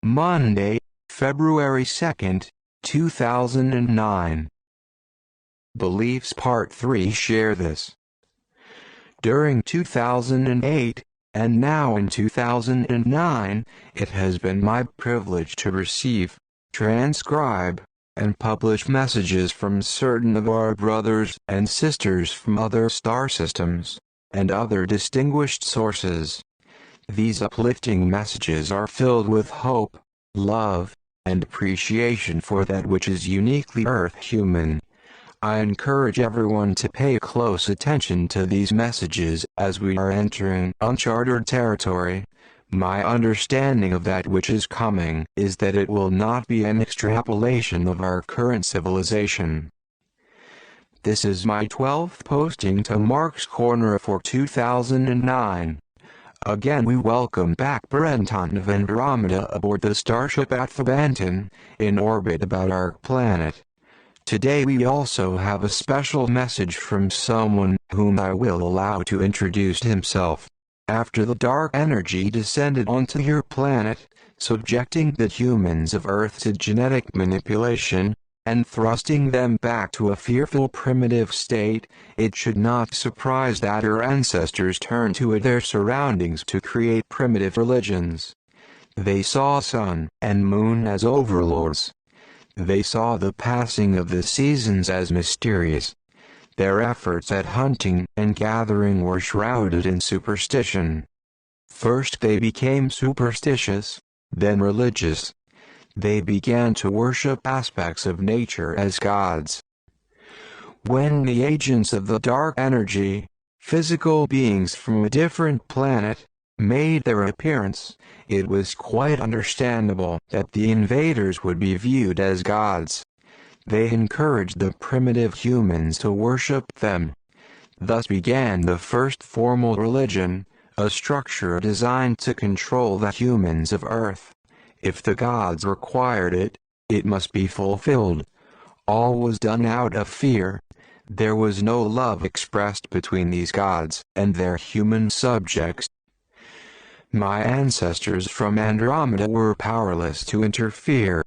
Monday, February 2nd, 2009. Beliefs Part 3 Share this. During 2008, and now in 2009, it has been my privilege to receive, transcribe, and publish messages from certain of our brothers and sisters from other star systems, and other distinguished sources. These uplifting messages are filled with hope, love, and appreciation for that which is uniquely Earth human. I encourage everyone to pay close attention to these messages as we are entering uncharted territory. My understanding of that which is coming is that it will not be an extrapolation of our current civilization. This is my 12th posting to Mark's Corner for 2009. Again, we welcome back Bren-Ton of Andromeda aboard the starship at Bren-Ton, in orbit about our planet. Today we also have a special message from someone whom I will allow to introduce himself. After the dark energy descended onto your planet, subjecting the humans of Earth to genetic manipulation, and thrusting them back to a fearful primitive state, it should not surprise that our ancestors turned to their surroundings to create primitive religions. They saw sun and moon as overlords. They saw the passing of the seasons as mysterious. Their efforts at hunting and gathering were shrouded in superstition. First they became superstitious, then religious. They began to worship aspects of nature as gods. When the agents of the dark energy, physical beings from a different planet, made their appearance, it was quite understandable that the invaders would be viewed as gods. They encouraged the primitive humans to worship them. Thus began the first formal religion, a structure designed to control the humans of Earth. If the gods required it, it must be fulfilled. All was done out of fear. There was no love expressed between these gods and their human subjects. My ancestors from Andromeda were powerless to interfere.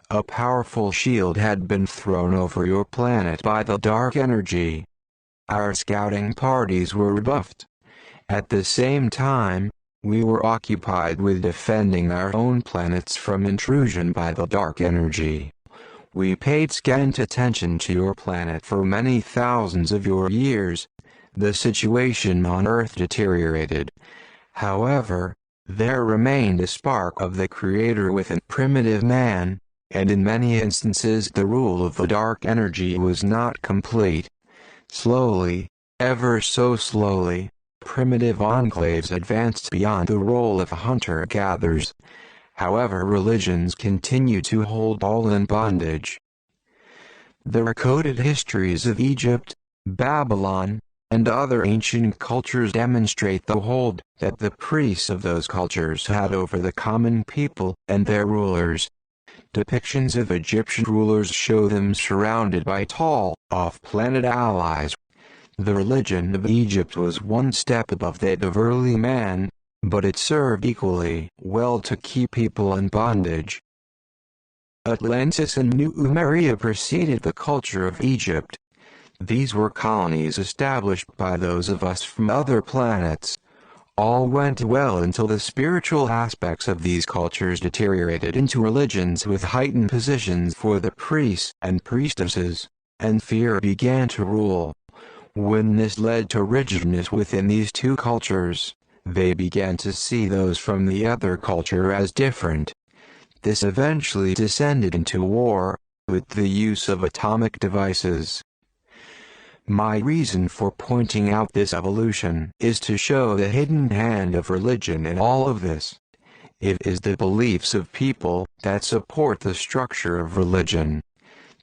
A powerful shield had been thrown over your planet by the dark energy. Our scouting parties were rebuffed. At the same time, we were occupied with defending our own planets from intrusion by the dark energy. We paid scant attention to your planet for many thousands of your years. The situation on Earth deteriorated. However, there remained a spark of the Creator within primitive man, and in many instances the rule of the dark energy was not complete. Slowly, ever so slowly, primitive enclaves advanced beyond the role of hunter-gatherers. However, religions continue to hold all in bondage. The recorded histories of Egypt, Babylon, and other ancient cultures demonstrate the hold that the priests of those cultures had over the common people and their rulers. Depictions of Egyptian rulers show them surrounded by tall, off-planet allies. The religion of Egypt was one step above that of early man, but it served equally well to keep people in bondage. Atlantis and New Umaria preceded the culture of Egypt. These were colonies established by those of us from other planets. All went well until the spiritual aspects of these cultures deteriorated into religions with heightened positions for the priests and priestesses, and fear began to rule. When this led to rigidness within these two cultures, they began to see those from the other culture as different. This eventually descended into war, with the use of atomic devices. My reason for pointing out this evolution is to show the hidden hand of religion in all of this. It is the beliefs of people that support the structure of religion.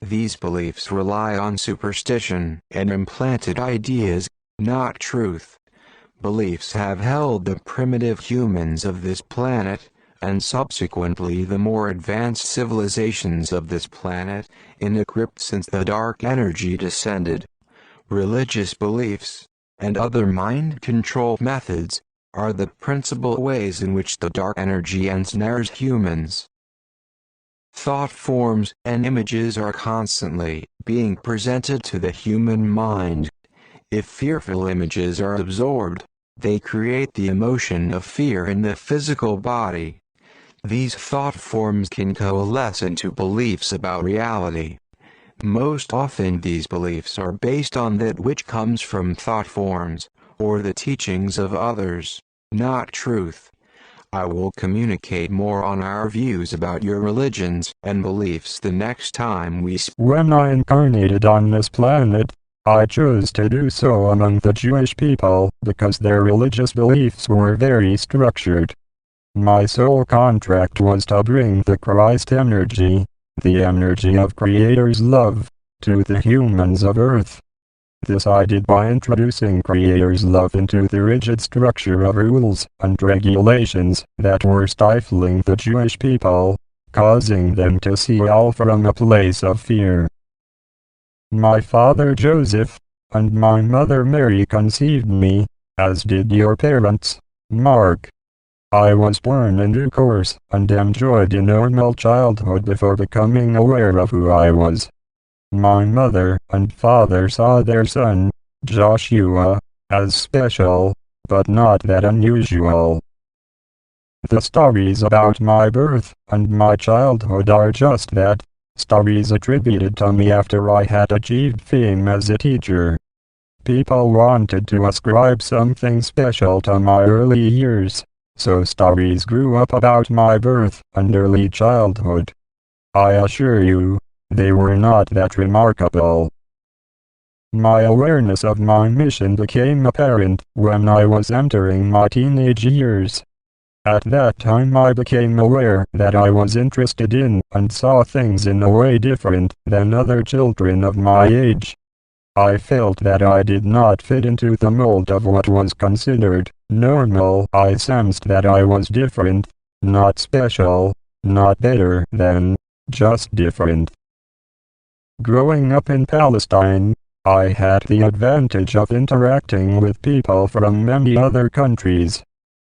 These beliefs rely on superstition and implanted ideas, not truth. Beliefs have held the primitive humans of this planet, and subsequently the more advanced civilizations of this planet, in a grip since the dark energy descended. Religious beliefs, and other mind control methods, are the principal ways in which the dark energy ensnares humans. Thought forms and images are constantly being presented to the human mind. If fearful images are absorbed, they create the emotion of fear in the physical body. These thought forms can coalesce into beliefs about reality. Most often these beliefs are based on that which comes from thought forms, or the teachings of others, not truth. I will communicate more on our views about your religions and beliefs the next time we speak. When I incarnated on this planet, I chose to do so among the Jewish people because their religious beliefs were very structured. My sole contract was to bring the Christ energy, the energy of Creator's love, to the humans of Earth. This I did by introducing Creator's love into the rigid structure of rules and regulations that were stifling the Jewish people, causing them to see all from a place of fear. My father Joseph and my mother Mary conceived me, as did your parents, Mark. I was born in due course and enjoyed a normal childhood before becoming aware of who I was. My mother and father saw their son, Joshua, as special, but not that unusual. The stories about my birth and my childhood are just that, stories attributed to me after I had achieved fame as a teacher. People wanted to ascribe something special to my early years, so stories grew up about my birth and early childhood. I assure you, they were not that remarkable. My awareness of my mission became apparent when I was entering my teenage years. At that time I became aware that I was interested in and saw things in a way different than other children of my age. I felt that I did not fit into the mold of what was considered normal. I sensed that I was different, not special, not better than, just different. Growing up in Palestine, I had the advantage of interacting with people from many other countries.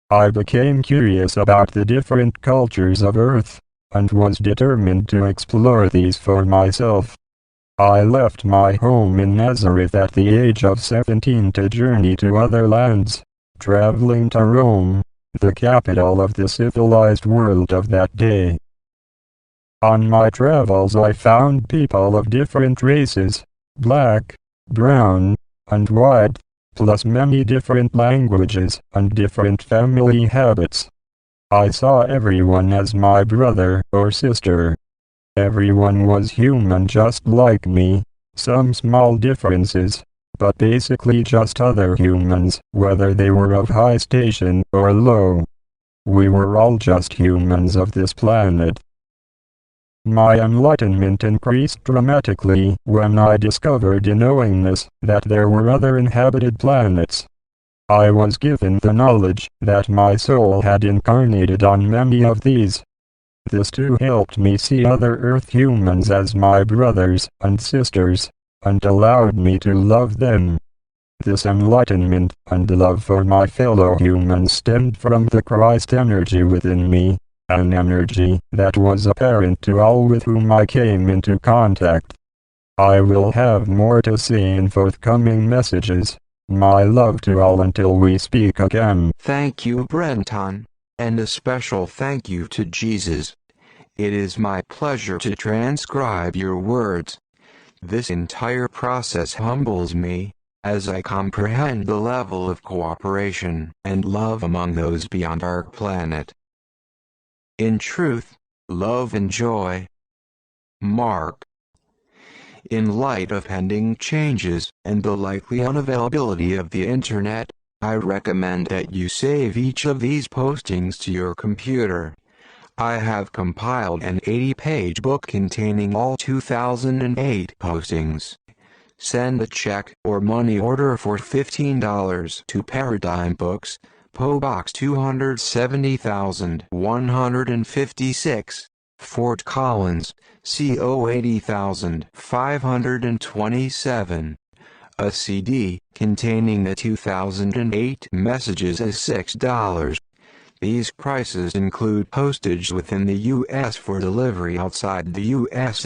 I became curious about the different cultures of Earth, and was determined to explore these for myself. I left my home in Nazareth at the age of 17 to journey to other lands, traveling to Rome, the capital of the civilized world of that day. On my travels I found people of different races, black, brown, and white, plus many different languages and different family habits. I saw everyone as my brother or sister. Everyone was human just like me, some small differences, but basically just other humans, whether they were of high station or low. We were all just humans of this planet. My enlightenment increased dramatically when I discovered in knowingness that there were other inhabited planets. I was given the knowledge that my soul had incarnated on many of these. This too helped me see other Earth humans as my brothers and sisters, and allowed me to love them. This enlightenment and love for my fellow humans stemmed from the Christ energy within me, an energy that was apparent to all with whom I came into contact. I will have more to say in forthcoming messages. My love to all until we speak again. Thank you, Bren-Ton, and a special thank you to Jesus. It is my pleasure to transcribe your words. This entire process humbles me, as I comprehend the level of cooperation and love among those beyond our planet. In truth, love and joy. Mark. In light of pending changes and the likely unavailability of the Internet, I recommend that you save each of these postings to your computer. I have compiled an 80-page book containing all 2008 postings. Send a check or money order for $15 to Paradigm Books, P.O. Box 270,156, Fort Collins, CO 80,527. A CD containing the 2008 messages is $6. These prices include postage within the U.S. for delivery outside the U.S.